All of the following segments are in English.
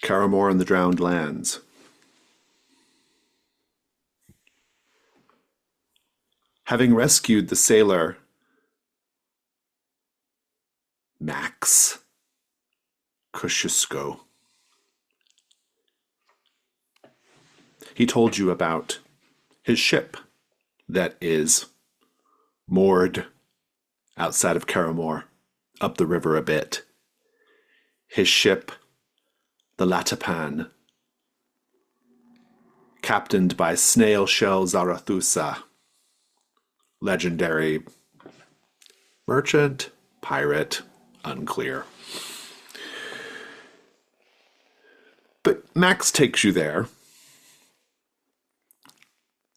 Carrowmore and the Drowned Lands. Having rescued the sailor Max Kosciuszko, he told you about his ship that is moored outside of Carrowmore, up the river a bit. His ship, the Latipan, captained by Snail Shell Zarathusa, legendary merchant, pirate, unclear. But Max takes you there,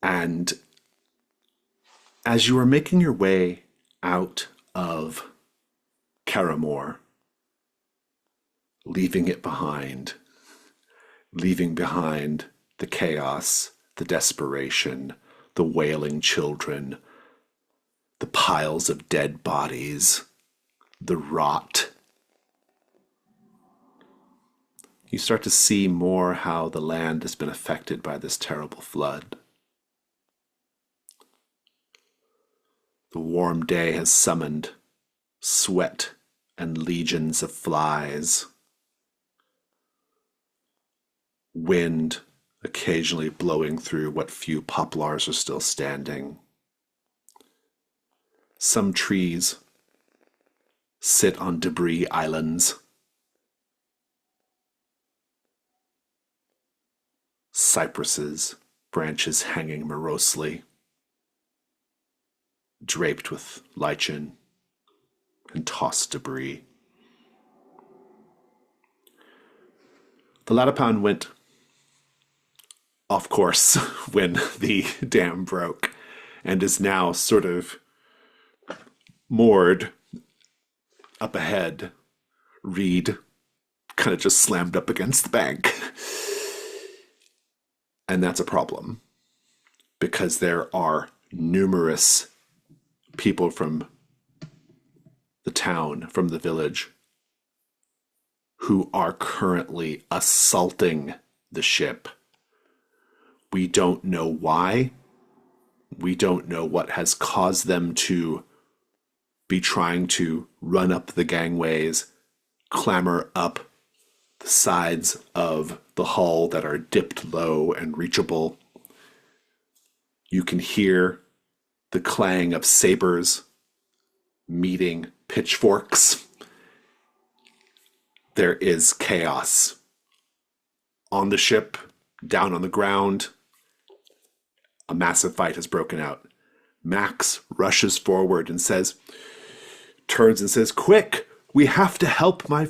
and as you are making your way out of Carrowmore, leaving behind the chaos, the desperation, the wailing children, the piles of dead bodies, the rot. You start to see more how the land has been affected by this terrible flood. The warm day has summoned sweat and legions of flies. Wind occasionally blowing through what few poplars are still standing. Some trees sit on debris islands. Cypresses, branches hanging morosely, draped with lichen and tossed debris. The Latipan went off course when the dam broke and is now sort of moored up ahead. Reed kind of just slammed up against the bank. And that's a problem because there are numerous people from the town, from the village, who are currently assaulting the ship. We don't know why. We don't know what has caused them to be trying to run up the gangways, clamber up the sides of the hull that are dipped low and reachable. You can hear the clang of sabers meeting pitchforks. There is chaos on the ship, down on the ground. A massive fight has broken out. Max rushes forward and turns and says, "Quick, we have to help my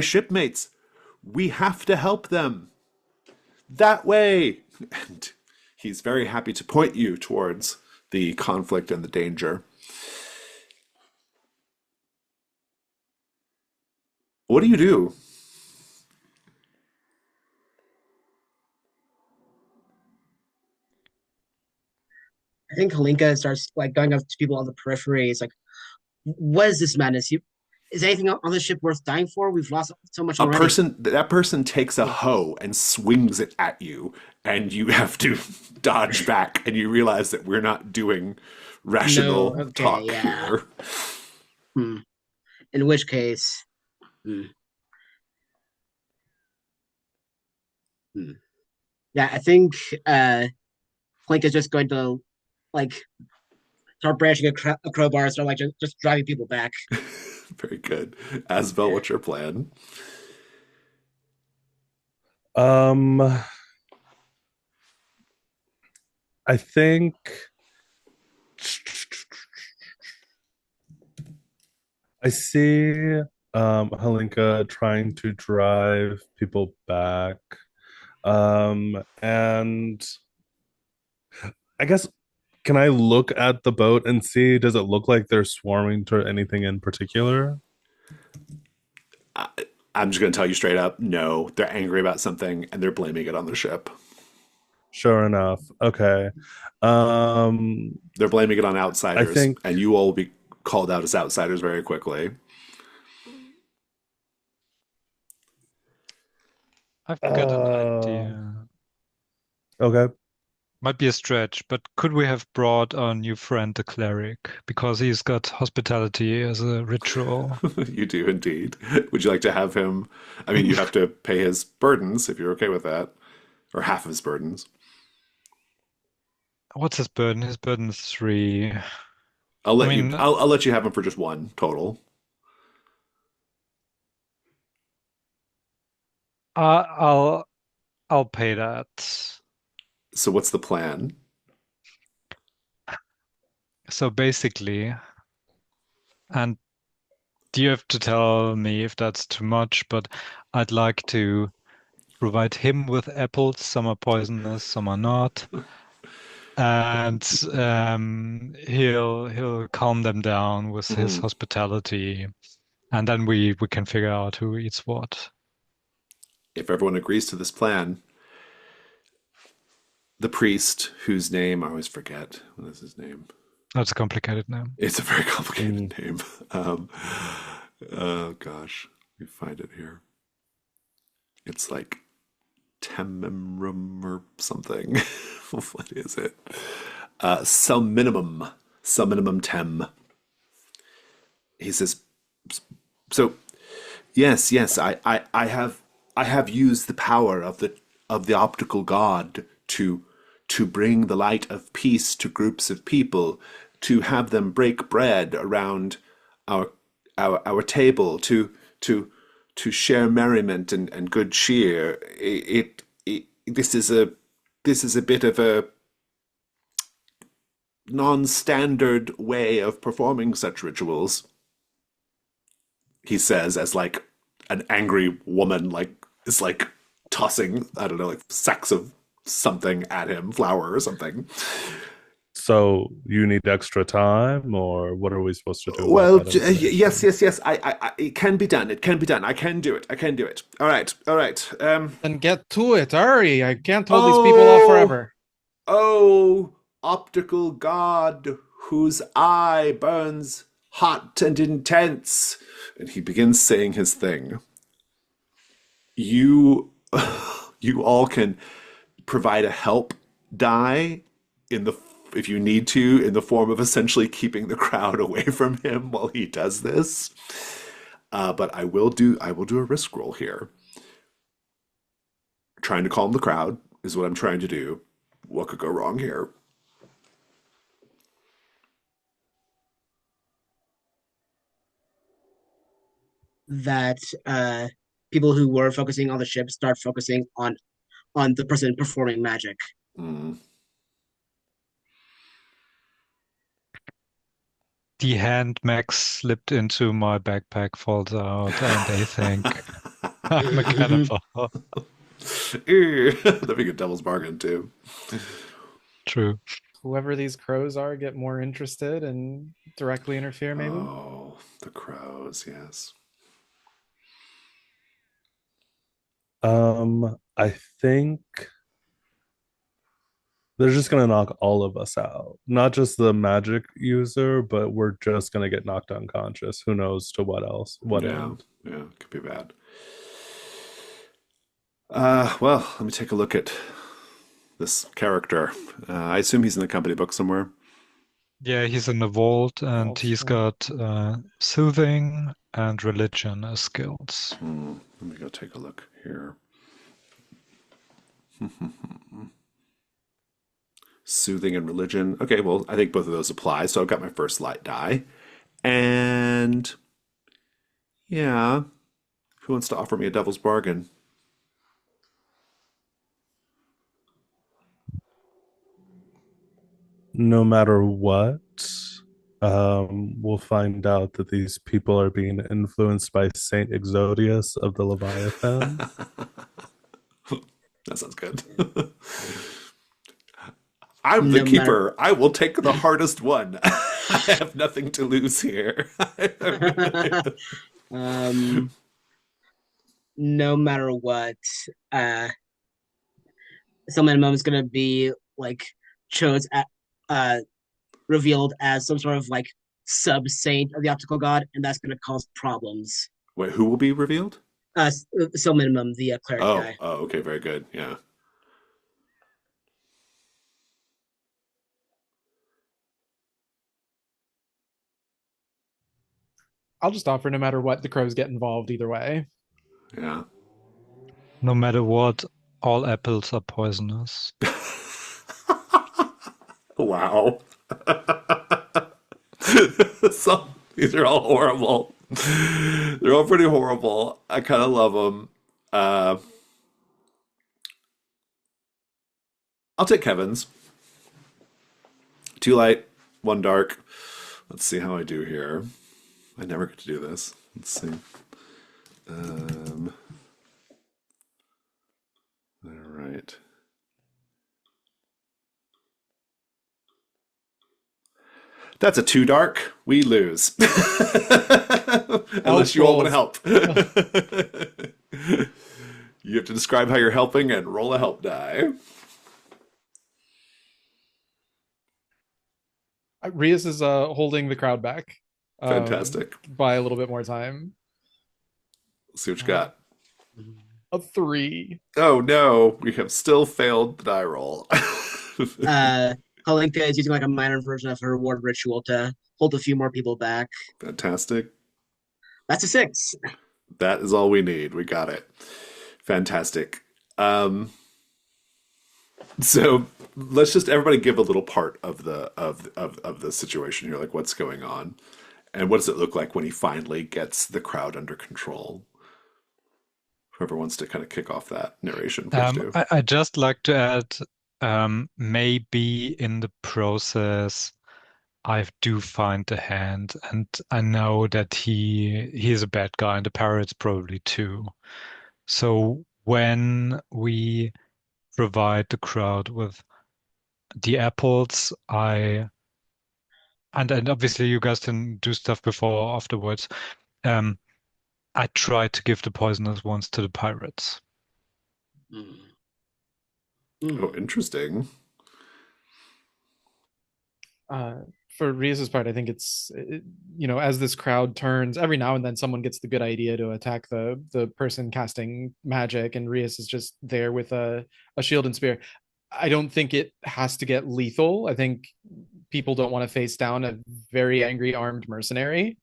shipmates. We have to help them. That way." And he's very happy to point you towards the conflict and the danger. What do you do? I think Kalinka starts like going up to people on the periphery. It's like, what is this madness? Is anything on the ship worth dying for? We've lost so much already. That person takes a hoe and swings it at you, and you have to dodge back, and you realize that we're not doing No, rational okay, talk yeah. here. Hmm. In which case, hmm, hmm. Yeah, I think Clink is just going to like start branching a crowbar and start like just driving people back. Very good. Asbel, what's your plan? Um, I think I see Halinka trying to drive people back. And I guess can I look at the boat and see, does it look like they're swarming to anything in particular? I, I'm just going to tell you straight up, no, they're angry about something and they're blaming it on the ship. Sure enough. Okay. Um, They're blaming it on I outsiders, think and you all will be called out as outsiders very quickly. I've got an Uh, idea. okay. Might be a stretch, but could we have brought our new friend, the cleric? Because he's got hospitality as a ritual. You do indeed. Would you like to have him? I mean, you have to pay his burdens if you're okay with that, or half of his burdens. What's his burden? His burden is three. I'll I let you. mean, I'll let you have him for just one total. I'll I'll pay that. So what's the plan? So basically, and you have to tell me if that's too much, but I'd like to provide him with apples. Some are poisonous, some are not. And he'll calm them down with his Mhm. hospitality, and then we can figure out who eats what. If everyone agrees to this plan, the priest, whose name I always forget, what is his name? That's a complicated name. It's a very complicated Mm. name. Um, oh gosh, let me find it here. It's like Temimrum or something. What is it? Some minimum. Some minimum tem. He says, so yes, yes, I have used the power of the optical god to bring the light of peace to groups of people, to have them break bread around our our table, to share merriment and good cheer. This is a bit of a non-standard way of performing such rituals, he says, as like an angry woman like is like tossing, I don't know, like sacks of something at him, flour or something. So you need extra time, or what are we supposed to do about Well, that yes, information? yes, yes. It can be done. It can be done. I can do it. I can do it. All right, all right. Then get to it. Hurry. I can't hold these people off Oh, forever. oh, optical god, whose eye burns hot and intense. And he begins saying his thing. You, you all can provide a help die in the if you need to, in the form of essentially keeping the crowd away from him while he does this. But I will do a risk roll here. Trying to calm the crowd is what I'm trying to do. What could go wrong here? That people who were focusing on the ship start focusing on the person performing magic. Mm. The hand Max slipped into my backpack falls out, and they think I'm a cannibal. That'd be a devil's bargain too. True. Whoever these crows are get more interested and directly interfere, maybe. Oh, the crows, yes. I think they're just gonna knock all of us out. Not just the magic user, but we're just gonna get knocked unconscious. Who knows to what else? What Yeah, end? yeah, could be bad. Well, let me take a look at this character. I assume he's in the company book somewhere. Yeah, he's in the vault, and he's got soothing and religion as skills. Let me go take a look here. Soothing and religion. Okay, well, I think both of those apply. So I've got my first light die. And yeah, who wants to offer me a devil's bargain? No matter what, we'll find out that these people are being influenced by Saint Exodius of the Leviathan. That sounds good. I'm the No matter keeper. I will take the hardest one. I have nothing to lose here. um, no matter what, uh, some minimum is gonna be like chose at revealed as some sort of like sub saint of the optical god, and that's gonna cause problems. Wait, who will be revealed? So minimum, the cleric guy. Oh, okay, very good. Yeah. I'll just offer no matter what, the crows get involved either way. Yeah. No matter what, all apples are poisonous. Wow. So, these are all horrible. They're all pretty horrible. I kind of love them. I'll take Kevin's. 2 light, 1 dark. Let's see how I do here. I never get to do this. Let's see. All right. That's a 2 dark. We lose. Unless you all want to help. You have to describe how you're helping and roll a help die. Rias is holding the crowd back. Fantastic. By a little bit more time. Let's see what you got. A 3. Oh no, we have still failed the die roll. Kalinka is using like a minor version of her reward ritual to hold a few more people back. Fantastic. That's a 6. That is all we need. We got it. Fantastic. So let's just everybody give a little part of the situation here, like what's going on, and what does it look like when he finally gets the crowd under control. Whoever wants to kind of kick off that narration, please do. I'd just like to add, maybe in the process, I do find the hand, and I know that he's a bad guy, and the pirates probably too. So when we provide the crowd with the apples, and obviously you guys can do stuff before or afterwards. I try to give the poisonous ones to the pirates. Oh, interesting. For Rias's part, I think it's as this crowd turns, every now and then someone gets the good idea to attack the person casting magic, and Rias is just there with a shield and spear. I don't think it has to get lethal. I think people don't want to face down a very angry armed mercenary.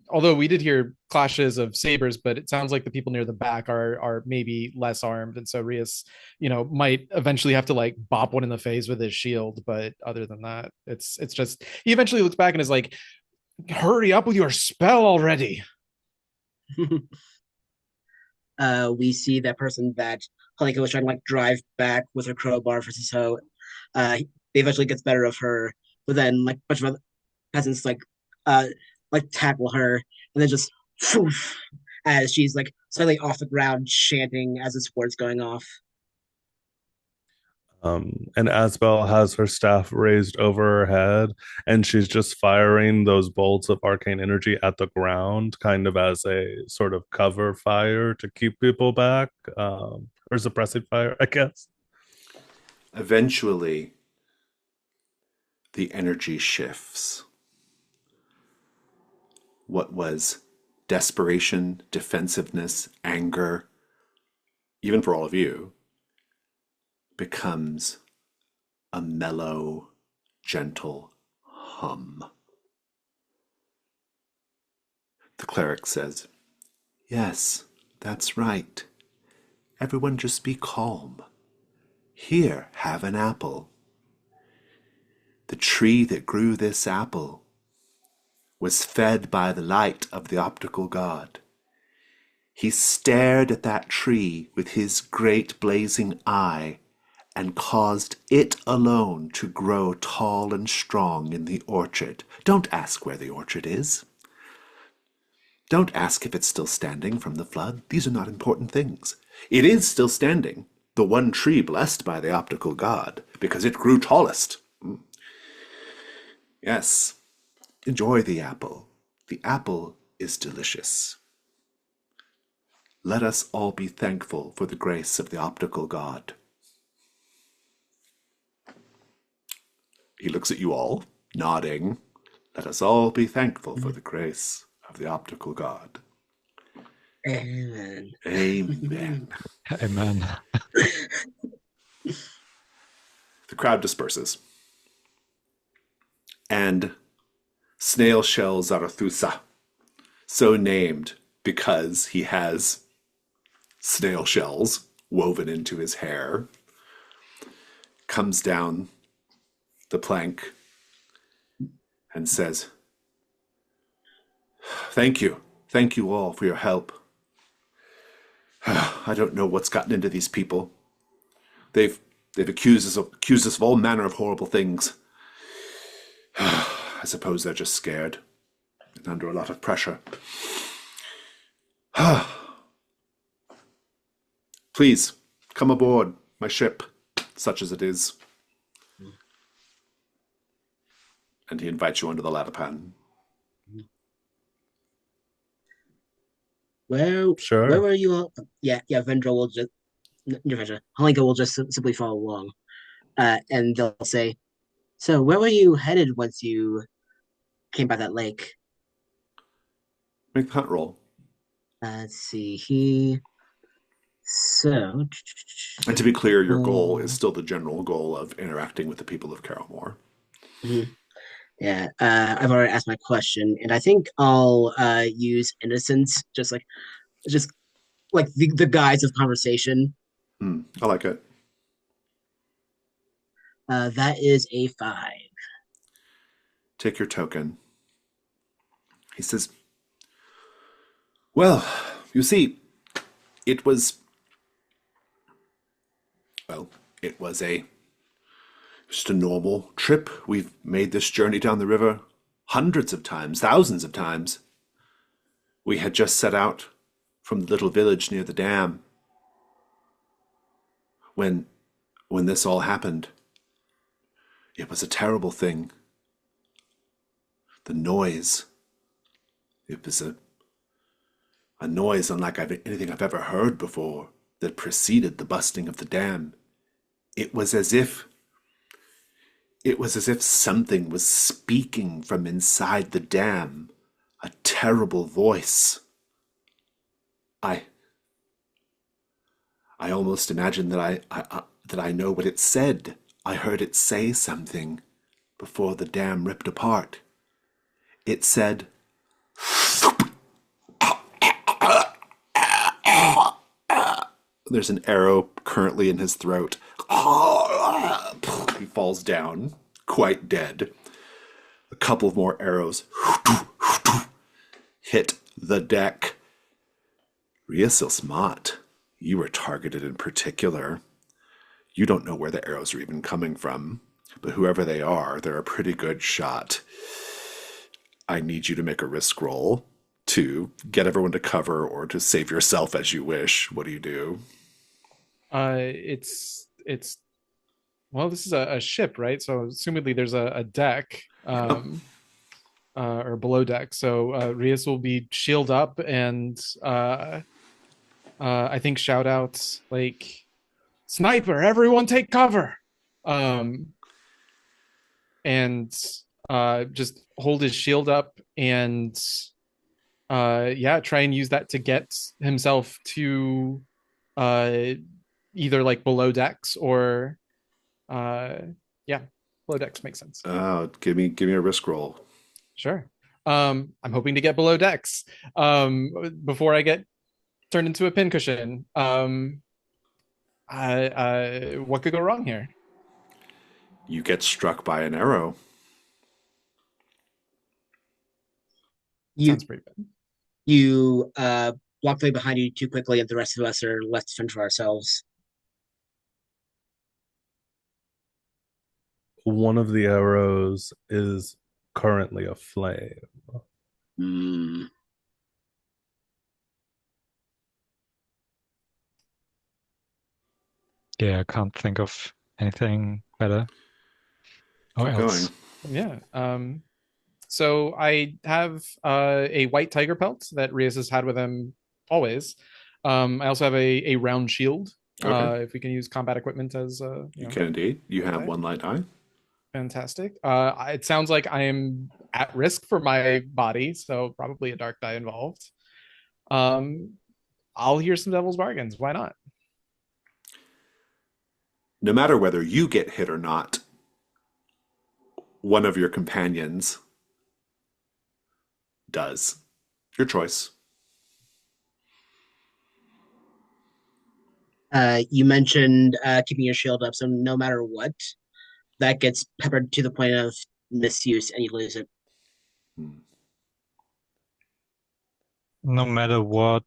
Although we did hear clashes of sabers, but it sounds like the people near the back are maybe less armed, and so Rias, might eventually have to like bop one in the face with his shield. But other than that, it's just he eventually looks back and is like, "Hurry up with your spell already!" We see that person that Kalinka was trying to like drive back with her crowbar versus hoe. They eventually gets better of her, but then like a bunch of other peasants like tackle her and then just poof, as she's like suddenly off the ground chanting as the sword's going off. And Asbel has her staff raised over her head, and she's just firing those bolts of arcane energy at the ground, kind of as a sort of cover fire to keep people back, or suppressing fire, I guess. Eventually, the energy shifts. What was desperation, defensiveness, anger, even for all of you, becomes a mellow, gentle hum. The cleric says, "Yes, that's right. Everyone just be calm. Here, have an apple. The tree that grew this apple was fed by the light of the optical god. He stared at that tree with his great blazing eye and caused it alone to grow tall and strong in the orchard. Don't ask where the orchard is. Don't ask if it's still standing from the flood. These are not important things. It is still standing, the one tree blessed by the optical god, because it grew tallest. Yes. Enjoy the apple. The apple is delicious. Let us all be thankful for the grace of the optical god." He looks at you all, nodding. Let us all be thankful for the grace of the optical god. Amen. Amen. Amen. The crowd disperses. And Snail Shell Zarathusa, so named because he has snail shells woven into his hair, comes down the plank and says, Thank you. Thank you all for your help. I don't know what's gotten into these people. They've accused us of all manner of horrible things. I suppose they're just scared and under a lot of pressure. Please, come aboard my ship, such as it is. And he invites you onto the Latipan. Where were you all? Yeah, Vendra will just Halinka will just simply follow along. And they'll say, so where were you headed once you came by that lake? Make the hunt roll. Let's see. So, And to be clear, your goal is still the general goal of interacting with the people of Carrowmore. Mm-hmm. Yeah, I've already asked my question, and I think I'll use innocence, just like the guise of conversation. I like it. That is a 5. Take your token. He says, well, you see, it was just a normal trip. We've made this journey down the river hundreds of times, thousands of times. We had just set out from the little village near the dam when this all happened. It was a terrible thing. The noise. It was a noise unlike anything I've ever heard before that preceded the busting of the dam. It was as if something was speaking from inside the dam, a terrible voice. I almost imagine that I know what it said. I heard it say something before the dam ripped apart. It said, there's an arrow currently in his throat. He falls down, quite dead. A couple of more arrows hit the deck. Rhea Silsmot, you were targeted in particular. You don't know where the arrows are even coming from, but whoever they are, they're a pretty good shot. I need you to make a risk roll to get everyone to cover or to save yourself as you wish. What do you do? It's well, this is a ship, right? So assumedly there's a deck, or below deck. So Rias will be shield up and I think shout out like, sniper, everyone take cover. And just hold his shield up and try and use that to get himself to either like below decks or below decks makes sense. Give me a risk roll. Sure. I'm hoping to get below decks before I get turned into a pincushion. What could go wrong here? You get struck by an arrow. Sounds pretty bad. You walk away behind you too quickly, and the rest of us are left to fend for ourselves. One of the arrows is currently aflame. Yeah, I can't think of anything better. Or Keep else. going. Yeah. So I have a white tiger pelt that Rias has had with him always. I also have a round shield. Okay. If we can use combat equipment as you can indeed. You have okay. one light eye. Fantastic. It sounds like I am at risk for my body, so probably a dark die involved. I'll hear some devil's bargains. Why not? No matter whether you get hit or not, one of your companions does. Your choice. You mentioned keeping your shield up, so no matter what, that gets peppered to the point of misuse, and you lose it. Hmm. No matter what,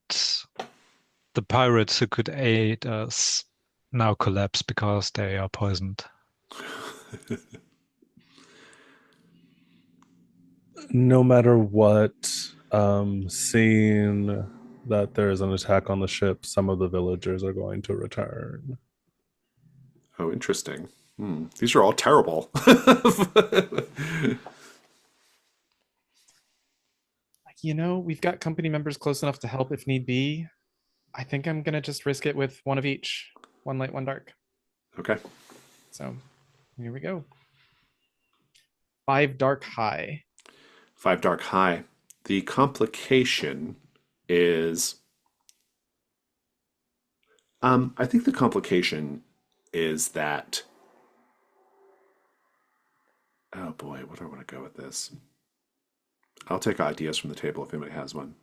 the pirates who could aid us now collapse because they are poisoned. No matter what, seeing that there is an attack on the ship, some of the villagers are going to return. Oh, interesting. These are all terrible. We've got company members close enough to help if need be. I think I'm gonna just risk it with one of each, one light, one dark. Okay. So here we go. 5 dark high. 5 dark high. The complication is I think the complication is that oh boy, what do I want to go with this? I'll take ideas from the table if anybody has one.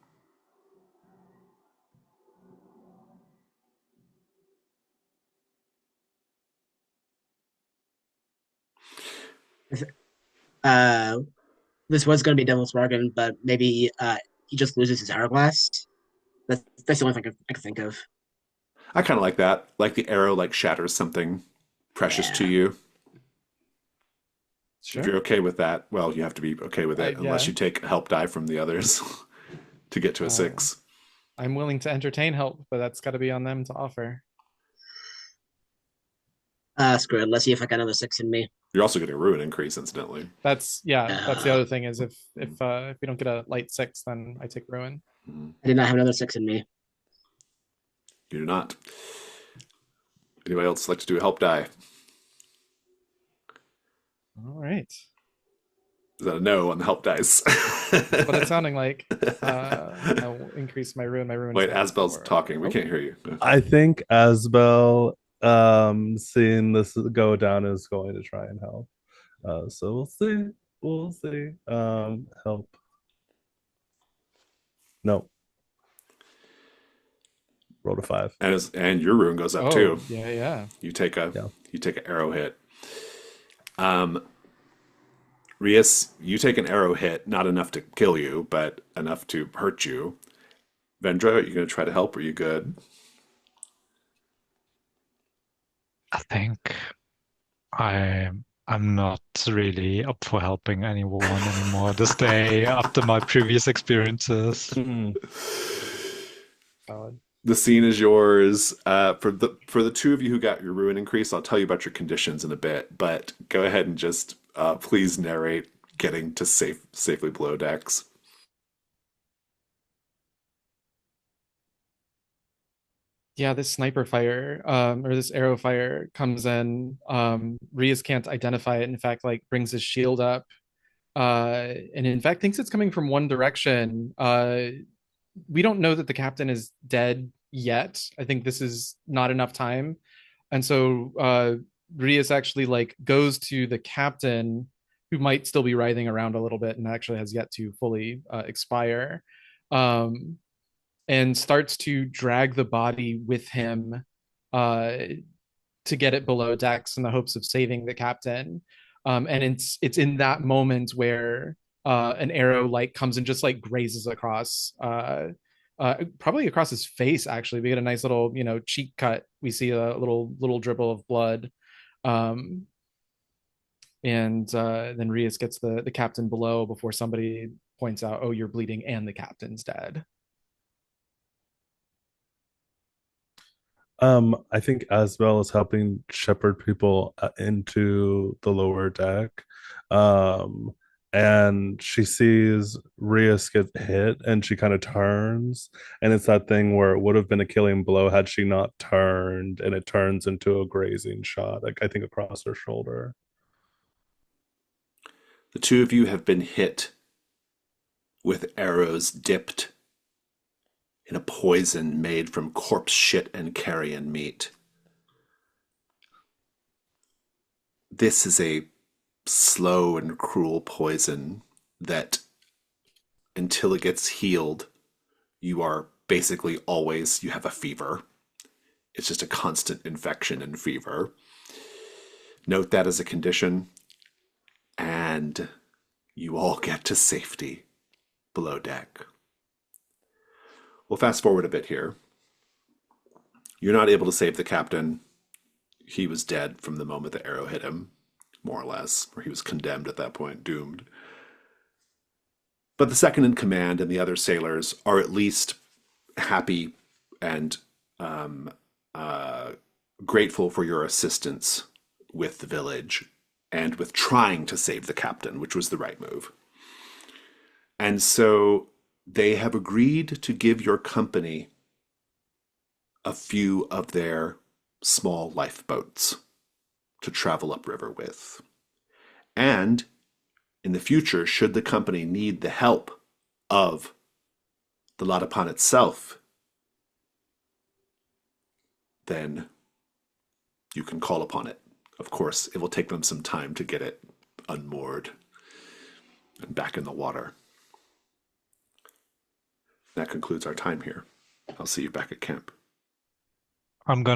Uh, this was going to be Devil's Bargain, but maybe he just loses his hourglass. That's the only thing I can think of. I kind of like that. Like the arrow like shatters something precious to you. Sure. If you're okay with that, well, you have to be okay with it unless yeah. you take a help die from the others to get to a 6. I'm willing to entertain help, but that's got to be on them to offer. Screw it. Let's see if I got another 6 in me. You're also getting a ruin increase, incidentally. That's the other thing is if we don't get a light 6, then I take ruin. I did not have another 6 in me. You do not. Anybody else like to do a help die? All right. Is that a no on the help dice? That's what it's sounding like. I'll increase my ruin. Wait, Asbel's talking. We can't hear you. I think Asbel, seeing this go down, is going to try and help. So we'll see. We'll see. Help. No. Roll a 5. And your ruin goes up too. Yeah. You take an arrow hit. Rias, you take an arrow hit, not enough to kill you, but enough to hurt you. Vendra, are you going to try to help? Or are you good? I think I'm not really up for helping anyone anymore this day after my previous experiences. Solid. The scene is yours. For the two of you who got your ruin increase, I'll tell you about your conditions in a bit. But go ahead and just please narrate getting to safely below decks. Yeah, this sniper fire or this arrow fire comes in. Rias can't identify it. In fact, like brings his shield up, and in fact thinks it's coming from one direction. We don't know that the captain is dead yet. I think this is not enough time, and so Rias actually like goes to the captain, who might still be writhing around a little bit and actually has yet to fully expire. And starts to drag the body with him to get it below decks in the hopes of saving the captain. And it's in that moment where an arrow like comes and just like grazes across, probably across his face. Actually, we get a nice little cheek cut. We see a little dribble of blood. And then Rias gets the captain below before somebody points out, "Oh, you're bleeding, and the captain's dead." I think Asbel is helping shepherd people into the lower deck. And she sees Rias get hit and she kind of turns. And it's that thing where it would have been a killing blow had she not turned, and it turns into a grazing shot, like I think across her shoulder. The two of you have been hit with arrows dipped in a poison made from corpse shit and carrion meat. This is a slow and cruel poison that, until it gets healed, you are basically always, you have a fever. It's just a constant infection and fever. Note that as a condition, and you all get to safety below deck. We'll fast forward a bit here. You're not able to save the captain. He was dead from the moment the arrow hit him, more or less, or he was condemned at that point, doomed. But the second in command and the other sailors are at least happy and grateful for your assistance with the village and with trying to save the captain, which was the right move. And so they have agreed to give your company a few of their small lifeboats to travel upriver with. And in the future, should the company need the help of the Latipan itself, then you can call upon it. Of course, it will take them some time to get it unmoored and back in the water. That concludes our time here. I'll see you back at camp. I'm gonna